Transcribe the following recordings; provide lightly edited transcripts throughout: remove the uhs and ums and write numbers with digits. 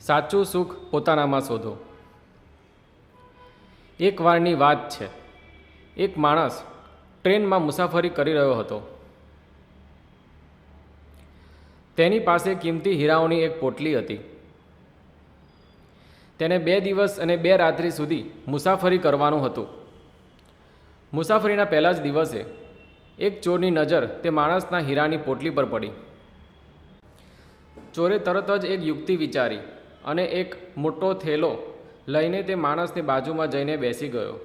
સાચું સુખ પોતાનામાં શોધો। એક વારની વાત છે। એક માણસ ટ્રેનમાં મુસાફરી કરી રહ્યો હતો। તેની પાસે કિંમતી હીરાઓની એક પોટલી હતી। તેને 2 દિવસ અને 2 રાત્રિ સુધી મુસાફરી કરવાનું હતું। મુસાફરીના પહેલા જ દિવસે એક ચોરની નજર તે માણસના હીરાની પોટલી પર પડી। ચોરે તરત જ એક યુક્તિ વિચારી અને એક મોટો થેલો લઈને તે માણસની બાજુમાં જઈને બેસી ગયો।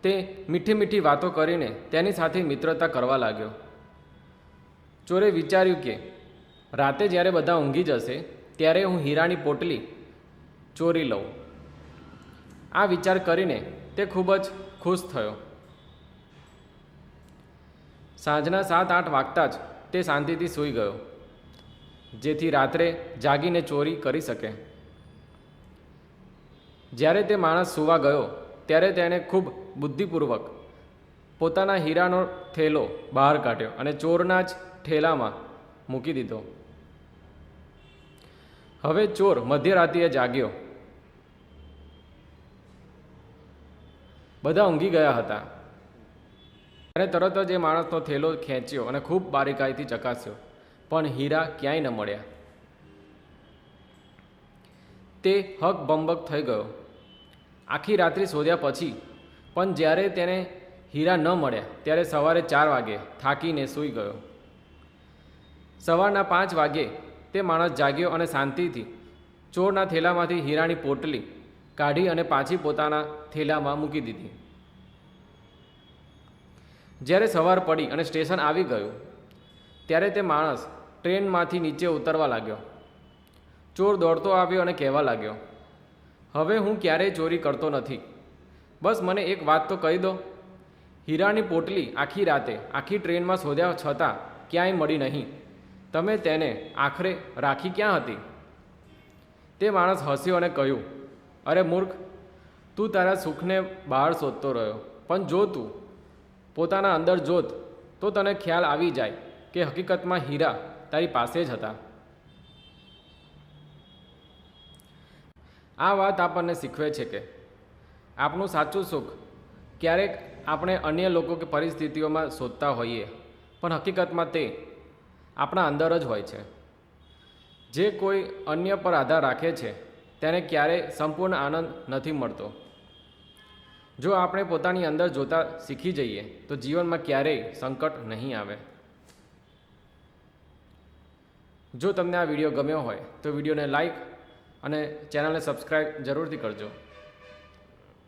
તે મીઠી મીઠી વાતો કરીને તેની સાથે મિત્રતા કરવા લાગ્યો। ચોરે વિચાર્યું કે રાતે જ્યારે બધા ઊંઘી જશે ત્યારે હું હીરાની પોટલી ચોરી લઉં। આ વિચાર કરીને તે ખૂબ જ ખુશ થયો। સાંજના 7-8 વાગતા જ તે શાંતિથી સૂઈ ગયો, જેથી રાત્રે જાગીને ચોરી કરી શકે। જ્યારે તે માણસ સૂવા ગયો ત્યારે તેણે ખૂબ બુદ્ધિપૂર્વક પોતાના હીરાનો થેલો બહાર કાઢ્યો અને ચોરના જ ઠેલામાં મૂકી દીધો। હવે ચોર મધ્યરાત્રિએ જાગ્યો। બધા ઊંઘી ગયા હતા। અને તરત જ એ માણસનો થેલો ખેંચ્યો અને ખૂબ બારીકાઈથી ચકાસ્યો, પણ હીરા ક્યાંય ન મળ્યા। તે હકબંબક થઈ ગયો। આખી રાત્રિ શોધ્યા પછી પણ જ્યારે તેને હીરા ન મળ્યા ત્યારે સવારે 4 વાગે થાકીને સૂઈ ગયો। સવારના 5 વાગે તે માણસ જાગ્યો અને શાંતિથી ચોરના થેલામાંથી હીરાની પોટલી કાઢી અને પાછી પોતાના થેલામાં મૂકી દીધી। જ્યારે સવાર પડી અને સ્ટેશન આવી ગયું ત્યારે તે માણસ ટ્રેનમાંથી નીચે ઉતરવા લાગ્યો। ચોર દોડતો આવ્યો અને કહેવા લાગ્યો, હવે હું ક્યારેય ચોરી કરતો નથી। બસ મને એક વાત તો કહી દો, હીરાની પોટલી આખી રાતે આખી ટ્રેનમાં શોધ્યા છતાં ક્યાંય મળી નહીં। તમે તેને આખરે રાખી ક્યાં હતી? તે માણસ હસ્યો અને કહ્યું, અરે મૂર્ખ, તું તારા સુખને બહાર શોધતો રહ્યો, પણ જો તું પોતાના અંદર જોત તો તને ખ્યાલ આવી જાય કે હકીકતમાં હીરા તારી પાસે જ હતા। આ વાત આપણને શીખવે છે કે આપણું સાચું સુખ ક્યારેક આપણે અન્ય લોકો કે પરિસ્થિતિઓમાં શોધતા હોઈએ, પણ હકીકતમાં તે આપણા અંદર જ હોય છે। જે કોઈ અન્ય પર આધાર રાખે છે તેને ક્યારેય સંપૂર્ણ આનંદ નથી મળતો। જો આપણે પોતાની અંદર જોતા શીખી જઈએ તો જીવનમાં ક્યારેય સંકટ નહીં આવે। જો તમને આ વિડીયો ગમ્યો હોય તો વિડીયોને લાઈક અને ચેનલને સબસ્ક્રાઈબ જરૂરથી કરજો।